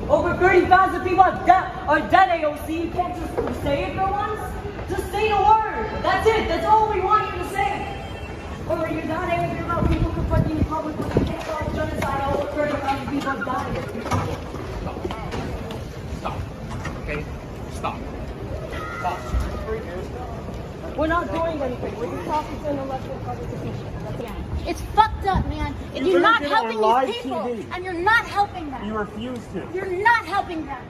Over 30,000 people are dead, AOC. You can't just say it for once. Just say the word. That's it. That's all we want you to say. Or you're not angry about people confronting the public when you can't call genocide. Over 30,000 people have died. Stop. Okay? Stop. Stop. We're not doing anything. We're just talking to an elected public official. It's fucked up, man. And you're not helping these people. And you're not helping them. You refuse to. You're not helping them.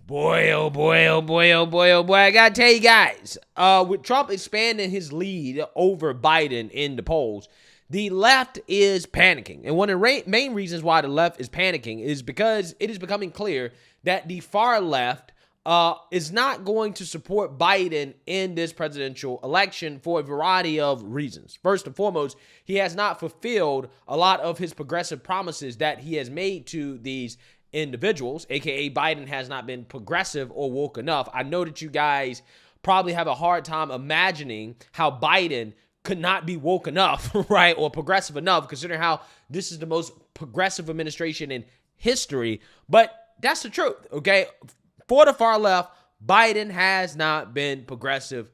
Boy, oh boy, oh boy, oh boy, oh boy. I gotta tell you guys, with Trump expanding his lead over Biden in the polls, the left is panicking. And one of the main reasons why the left is panicking is because it is becoming clear that the far left is not going to support Biden in this presidential election for a variety of reasons. First and foremost, he has not fulfilled a lot of his progressive promises that he has made to these individuals, aka Biden has not been progressive or woke enough. I know that you guys probably have a hard time imagining how Biden could not be woke enough, right, or progressive enough, considering how this is the most progressive administration in history. But that's the truth, okay? For the far left, Biden has not been progressive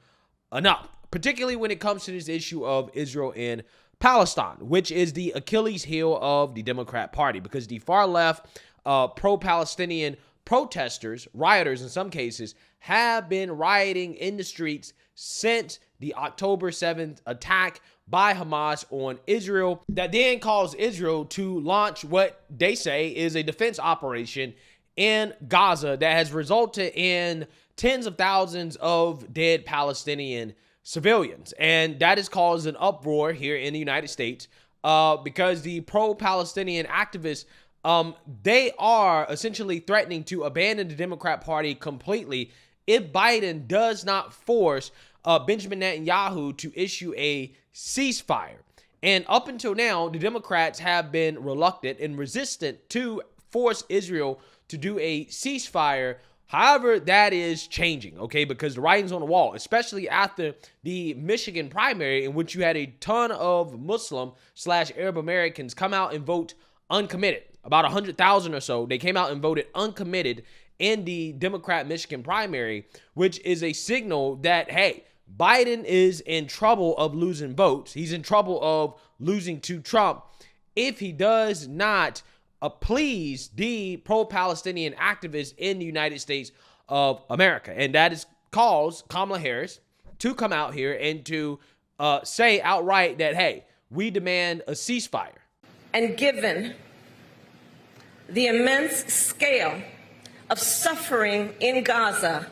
enough, particularly when it comes to this issue of Israel and Palestine, which is the Achilles heel of the Democrat Party, because the far left, pro-Palestinian protesters, rioters in some cases, have been rioting in the streets since the October 7th attack by Hamas on Israel that then caused Israel to launch what they say is a defense operation in Gaza that has resulted in tens of thousands of dead Palestinian civilians. And that has caused an uproar here in the United States because the pro-Palestinian activists, they are essentially threatening to abandon the Democrat Party completely if Biden does not force Benjamin Netanyahu to issue a ceasefire. And up until now, the Democrats have been reluctant and resistant to force Israel to do a ceasefire. However, that is changing, okay, because the writing's on the wall, especially after the Michigan primary, in which you had a ton of Muslim/Arab Americans come out and vote uncommitted. About 100,000 or so, they came out and voted uncommitted in the Democrat Michigan primary, which is a signal that, hey, Biden is in trouble of losing votes. He's in trouble of losing to Trump if he does not please the pro-Palestinian activists in the United States of America. And that has caused Kamala Harris to come out here and to say outright that, hey, we demand a ceasefire. And given the immense scale of suffering in Gaza,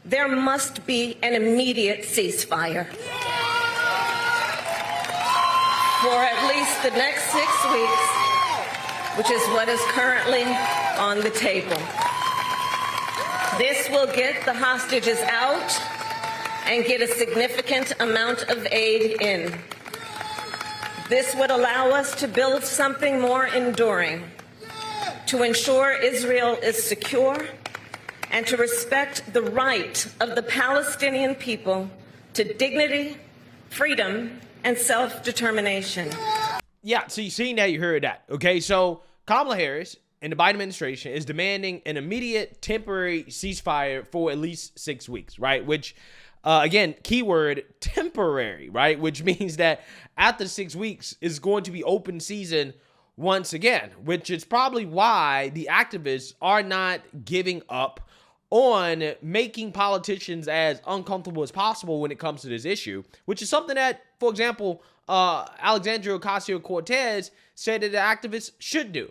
there must be an immediate ceasefire. For at least the next 6 weeks, which is what is currently on the table. This will get the hostages out and get a significant amount of aid in. This would allow us to build something more enduring, to ensure Israel is secure, and to respect the right of the Palestinian people to dignity, freedom, and self-determination. Yeah, so you've seen that, you heard that. Okay, so Kamala Harris and the Biden administration is demanding an immediate temporary ceasefire for at least 6 weeks, right? Which, again, keyword temporary, right? Which means that after 6 weeks is going to be open season once again, which is probably why the activists are not giving up on making politicians as uncomfortable as possible when it comes to this issue, which is something that, for example, Alexandria Ocasio-Cortez said that the activists should do,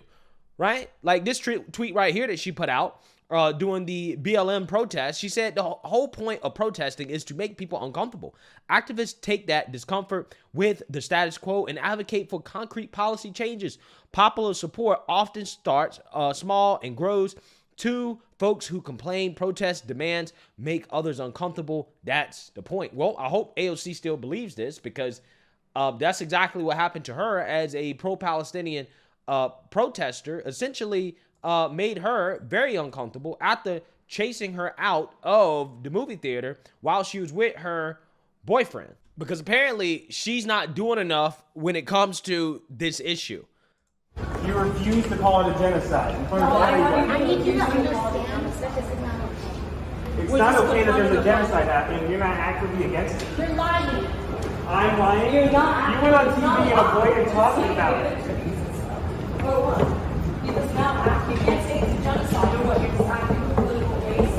right? Like this tweet right here that she put out during the BLM protest. She said the whole point of protesting is to make people uncomfortable. Activists take that discomfort with the status quo and advocate for concrete policy changes. Popular support often starts small and grows. To folks who complain, protest demands make others uncomfortable. That's the point. Well, I hope AOC still believes this, because that's exactly what happened to her as a pro-Palestinian protester. Essentially made her very uncomfortable after chasing her out of the movie theater while she was with her boyfriend, because apparently she's not doing enough when it comes to this issue. You refuse to call it a genocide in front of everybody. need you to understand that this is not okay. It's not okay that there's a genocide happening. You're not actively against it. You're lying. I'm lying. You're not. You went on TV and avoided talking about it. Or what? Because now you can't say it's a genocide or what? You're deciding the political race.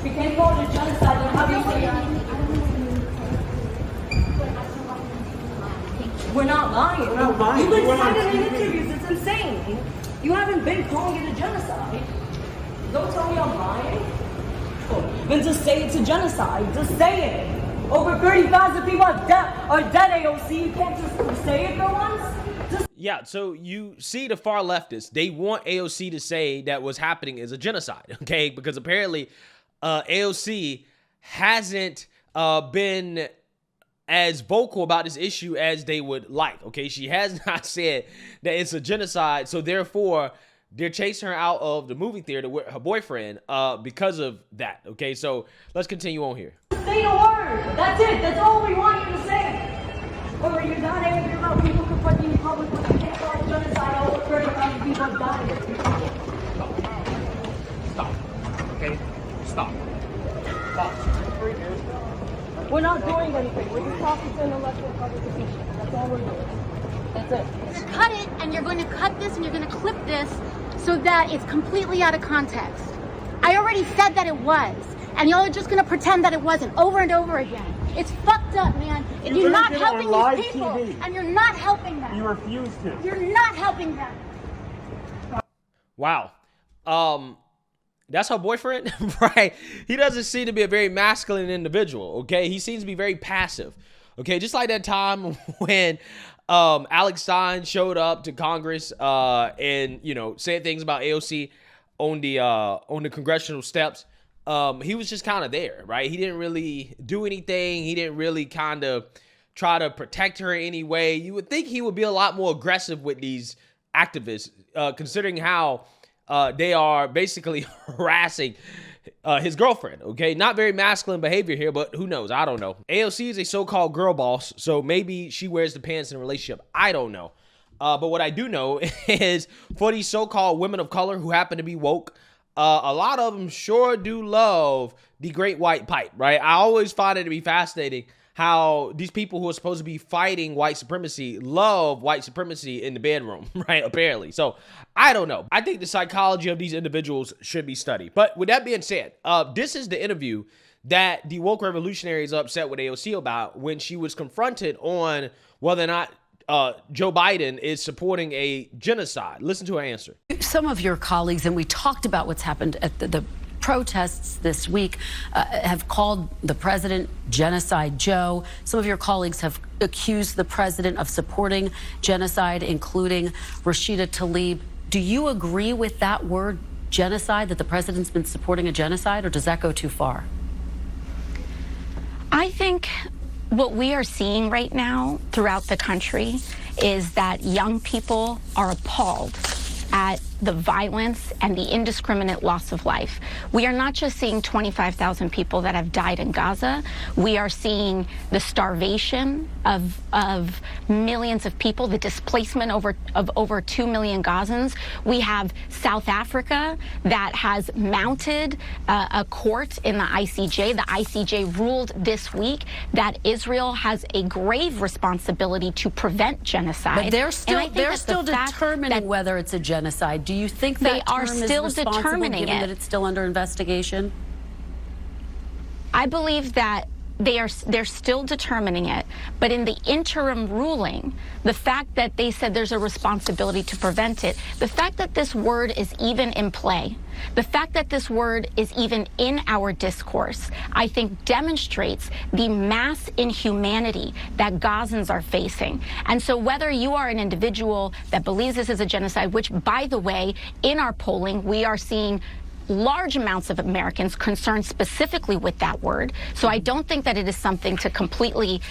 You can't call it a genocide and how do you say we're not lying. We're not lying. You've been We went on saying it in TV. interviews. It's insane. You haven't been calling it a genocide. Don't tell me I'm lying. Then just say it's a genocide. Just say it. Over 30,000 people are dead, AOC. You can't just say it for once. Just Yeah, so you see the far leftists, they want AOC to say that what's happening is a genocide, okay? Because apparently AOC hasn't been as vocal about this issue as they would like, okay? She has not said that it's a genocide, so therefore they're chasing her out of the movie theater with her boyfriend because of that, okay? So let's continue on here. say the word. That's it. That's all we want you to say. Or you're not angry about people confronting you in public when you can't call it genocide. Over 30,000 people have died. Stop. Okay? Stop. Stop. We're not doing anything. We're just talking to an elected public official. That's all we're doing. That's it. You're gonna cut it, and you're going to cut this, and you're going to clip this so that it's completely out of context. I already said that it was, and y'all are just going to pretend that it wasn't over and over again. It's fucked up, man. And you're not helping these people, and you're not helping them. You refuse to. You're not helping them. Wow. That's her boyfriend, right? He doesn't seem to be a very masculine individual, okay? He seems to be very passive, okay? Just like that time when Alex Stein showed up to Congress and, you know, said things about AOC on the congressional steps. He was just kind of there, right? He didn't really do anything. He didn't really kind of try to protect her in any way. You would think he would be a lot more aggressive with these activists, considering how they are basically harassing his girlfriend, okay? Not very masculine behavior here, but who knows? I don't know. AOC is a so-called girl boss, so maybe she wears the pants in a relationship. I don't know. But what I do know is for these so-called women of color who happen to be woke, a lot of them sure do love the great white pipe, right? I always find it to be fascinating how these people who are supposed to be fighting white supremacy love white supremacy in the bedroom, right? Apparently. So I don't know. I think the psychology of these individuals should be studied. But with that being said, this is the interview that the woke revolutionary is upset with AOC about when she was confronted on whether or not Joe Biden is supporting a genocide. Listen to her answer. Some of your colleagues, and we talked about what's happened at the protests this week, have called the president Genocide Joe. Some of your colleagues have accused the president of supporting genocide, including Rashida Tlaib. Do you agree with that word, genocide, that the president's been supporting a genocide, or does that go too far? I think what we are seeing right now throughout the country is that young people are appalled at the violence and the indiscriminate loss of life. We are not just seeing 25,000 people that have died in Gaza. We are seeing the starvation of millions of people, the displacement of over 2 million Gazans. We have South Africa that has mounted a court in the ICJ. The ICJ ruled this week that Israel has a grave responsibility to prevent genocide. But they're still determining whether it's a genocide. Do you think that they are still determining given it? That it's still under investigation? I believe that they're still determining it, but in the interim ruling, the fact that they said there's a responsibility to prevent it, the fact that this word is even in play, the fact that this word is even in our discourse, I think demonstrates the mass inhumanity that Gazans are facing. And so whether you are an individual that believes this is a genocide, which, by the way, in our polling, we are seeing large amounts of Americans concerned specifically with that word. So I don't think that it is something to completely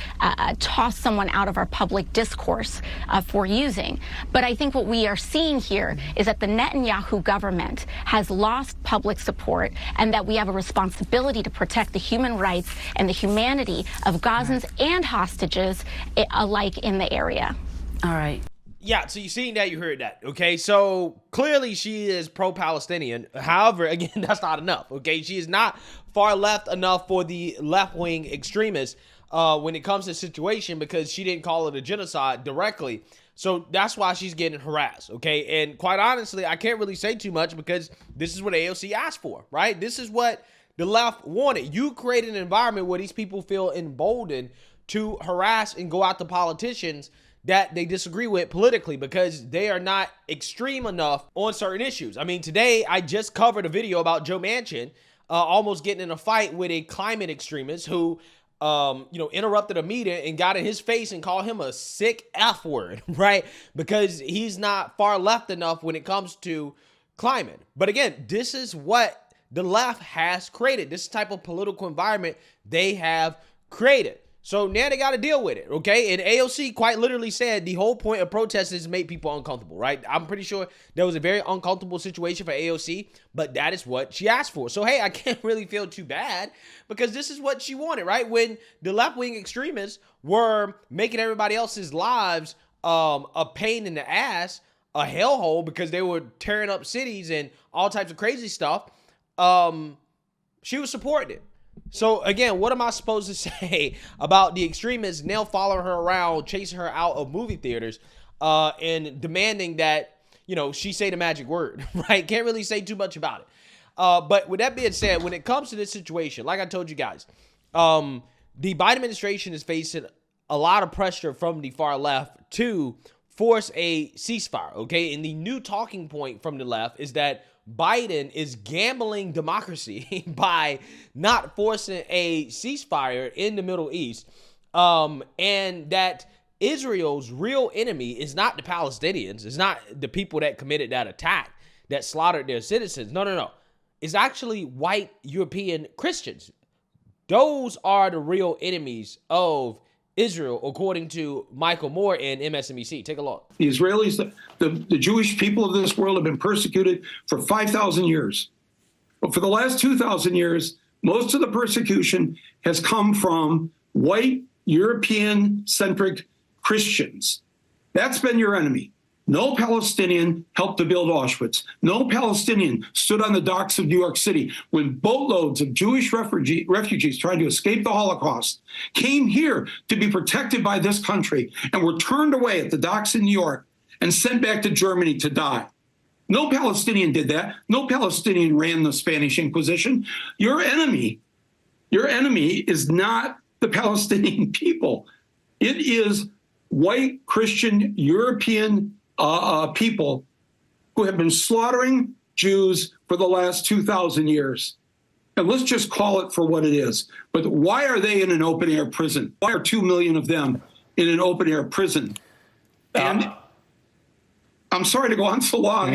toss someone out of our public discourse for using. But I think what we are seeing here is that the Netanyahu government has lost public support, and that we have a responsibility to protect the human rights and the humanity of Gazans and hostages alike in the area. All right. Yeah, so you seen that, you heard that, okay? So clearly she is pro-Palestinian. However, again, that's not enough, okay? She is not far left enough for the left-wing extremists when it comes to the situation, because she didn't call it a genocide directly. So that's why she's getting harassed, okay? And quite honestly, I can't really say too much because this is what AOC asked for, right? This is what the left wanted. You created an environment where these people feel emboldened to harass and go out to politicians that they disagree with politically because they are not extreme enough on certain issues. I mean, today I just covered a video about Joe Manchin almost getting in a fight with a climate extremist who, interrupted a meeting and got in his face and called him a sick F word, right? Because he's not far left enough when it comes to climate. But again, this is what the left has created. This type of political environment they have created. So now they got to deal with it, okay? And AOC quite literally said the whole point of protest is to make people uncomfortable, right? I'm pretty sure that was a very uncomfortable situation for AOC, but that is what she asked for. So, hey, I can't really feel too bad because this is what she wanted, right? When the left-wing extremists were making everybody else's lives a pain in the ass, a hellhole because they were tearing up cities and all types of crazy stuff, she was supporting it. So, again, what am I supposed to say about the extremists now following her around, chasing her out of movie theaters, and demanding that, she say the magic word, right? Can't really say too much about it. But with that being said, when it comes to this situation, like I told you guys, the Biden administration is facing a lot of pressure from the far left to force a ceasefire, okay? And the new talking point from the left is that Biden is gambling democracy by not forcing a ceasefire in the Middle East, and that Israel's real enemy is not the Palestinians. It's not the people that committed that attack, that slaughtered their citizens. No. It's actually white European Christians. Those are the real enemies of Israel, according to Michael Moore and MSNBC. Take a look. The Israelis, the Jewish people of this world have been persecuted for 5,000 years. But for the last 2,000 years, most of the persecution has come from white, European-centric Christians. That's been your enemy. No Palestinian helped to build Auschwitz. No Palestinian stood on the docks of New York City when boatloads of Jewish refugees trying to escape the Holocaust came here to be protected by this country and were turned away at the docks in New York and sent back to Germany to die. No Palestinian did that. No Palestinian ran the Spanish Inquisition. Your enemy is not the Palestinian people. It is white, Christian, European people who have been slaughtering Jews for the last 2,000 years. And let's just call it for what it is. But why are they in an open-air prison? Why are 2 million of them in an open-air prison? And I'm sorry to go on so long.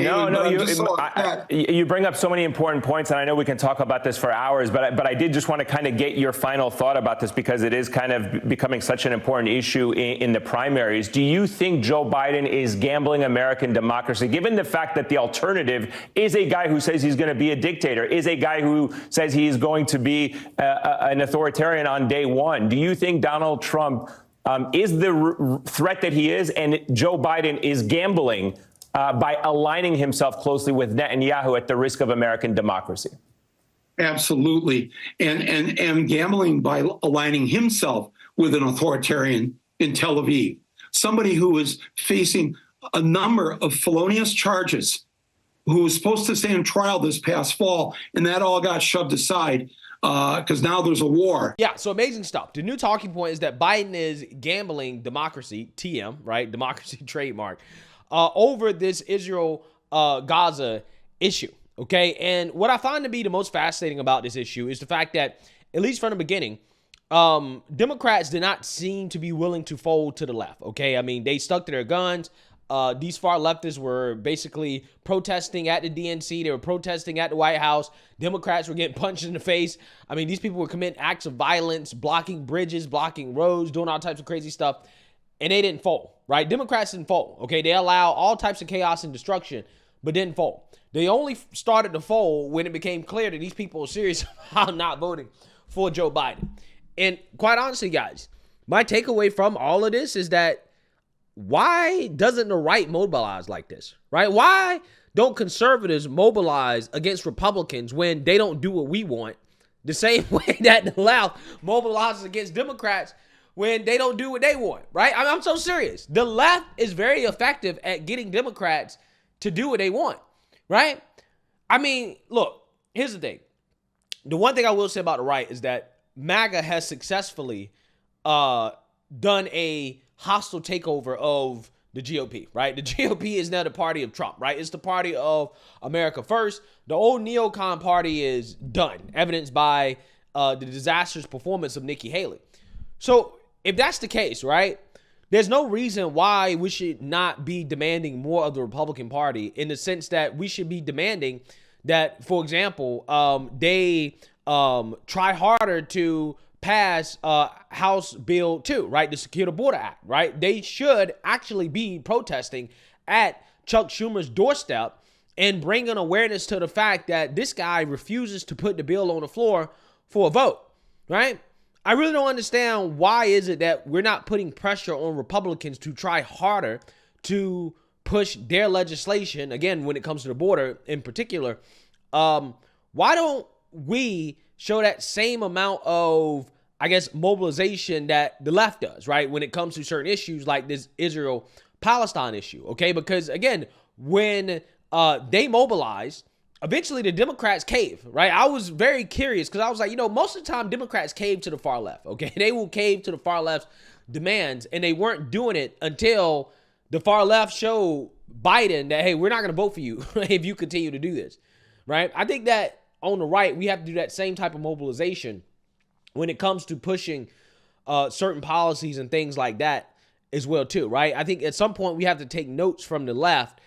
You bring up so many important points, and I know we can talk about this for hours, but I did just want to kind of get your final thought about this because it is kind of becoming such an important issue in the primaries. Do you think Joe Biden is gambling American democracy, given the fact that the alternative is a guy who says he's going to be a dictator, is a guy who says he is going to be an authoritarian on day one? Do you think Donald Trump is the threat that he is, and Joe Biden is gambling by aligning himself closely with Netanyahu at the risk of American democracy? Absolutely. And gambling by aligning himself with an authoritarian in Tel Aviv, somebody who is facing a number of felonious charges, who was supposed to stand trial this past fall, and that all got shoved aside because now there's a war. Yeah, so amazing stuff. The new talking point is that Biden is gambling democracy, TM, right? Democracy trademark, over this Israel-Gaza issue, okay? And what I find to be the most fascinating about this issue is the fact that, at least from the beginning, Democrats did not seem to be willing to fold to the left, okay? I mean, they stuck to their guns. These far leftists were basically protesting at the DNC. They were protesting at the White House. Democrats were getting punched in the face. I mean, these people were committing acts of violence, blocking bridges, blocking roads, doing all types of crazy stuff. And they didn't fold, right? Democrats didn't fold, okay? They allow all types of chaos and destruction, but didn't fold. They only started to fold when it became clear that these people are serious about not voting for Joe Biden. And quite honestly, guys, my takeaway from all of this is that why doesn't the right mobilize like this, right? Why don't conservatives mobilize against Republicans when they don't do what we want, the same way that the left mobilizes against Democrats when they don't do what they want, right? I'm so serious. The left is very effective at getting Democrats to do what they want, right? I mean, look, here's the thing. The one thing I will say about the right is that MAGA has successfully done a hostile takeover of the GOP, right? The GOP is now the party of Trump, right? It's the party of America First. The old neocon party is done, evidenced by the disastrous performance of Nikki Haley. So if that's the case, right, there's no reason why we should not be demanding more of the Republican Party, in the sense that we should be demanding that, for example, they try harder to pass House Bill 2, right? The Secure the Border Act, right? They should actually be protesting at Chuck Schumer's doorstep and bringing awareness to the fact that this guy refuses to put the bill on the floor for a vote, right? I really don't understand why is it that we're not putting pressure on Republicans to try harder to push their legislation, again, when it comes to the border in particular. Why don't we show that same amount of, I guess, mobilization that the left does, right, when it comes to certain issues like this Israel-Palestine issue, okay? Because, again, when they mobilize, eventually the Democrats cave, right? I was very curious because I was like, most of the time Democrats cave to the far left, okay? They will cave to the far left's demands, and they weren't doing it until the far left showed Biden that, hey, we're not going to vote for you if you continue to do this, right? I think that on the right, we have to do that same type of mobilization when it comes to pushing certain policies and things like that as well, too, right? I think at some point we have to take notes from the left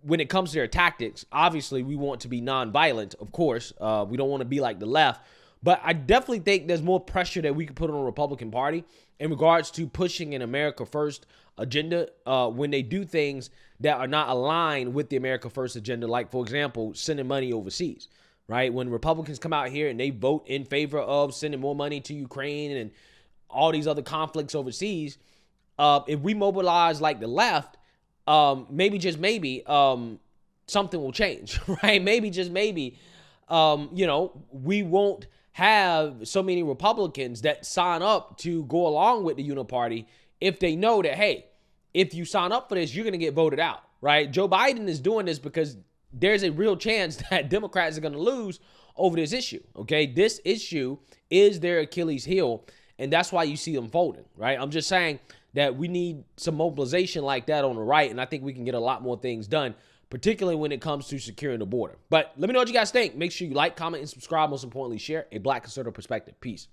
when it comes to their tactics. Obviously, we want to be nonviolent, of course. We don't want to be like the left. But I definitely think there's more pressure that we can put on the Republican Party in regards to pushing an America First agenda when they do things that are not aligned with the America First agenda, like, for example, sending money overseas, right? When Republicans come out here and they vote in favor of sending more money to Ukraine and all these other conflicts overseas, if we mobilize like the left, maybe, just maybe, something will change, right? Maybe, just maybe, we won't have so many Republicans that sign up to go along with the Uniparty if they know that, hey, if you sign up for this, you're going to get voted out, right? Joe Biden is doing this because there's a real chance that Democrats are going to lose over this issue, okay? This issue is their Achilles heel, and that's why you see them folding, right? I'm just saying that we need some mobilization like that on the right, and I think we can get a lot more things done, particularly when it comes to securing the border. But let me know what you guys think. Make sure you like, comment, and subscribe. Most importantly, share a Black conservative perspective. Peace.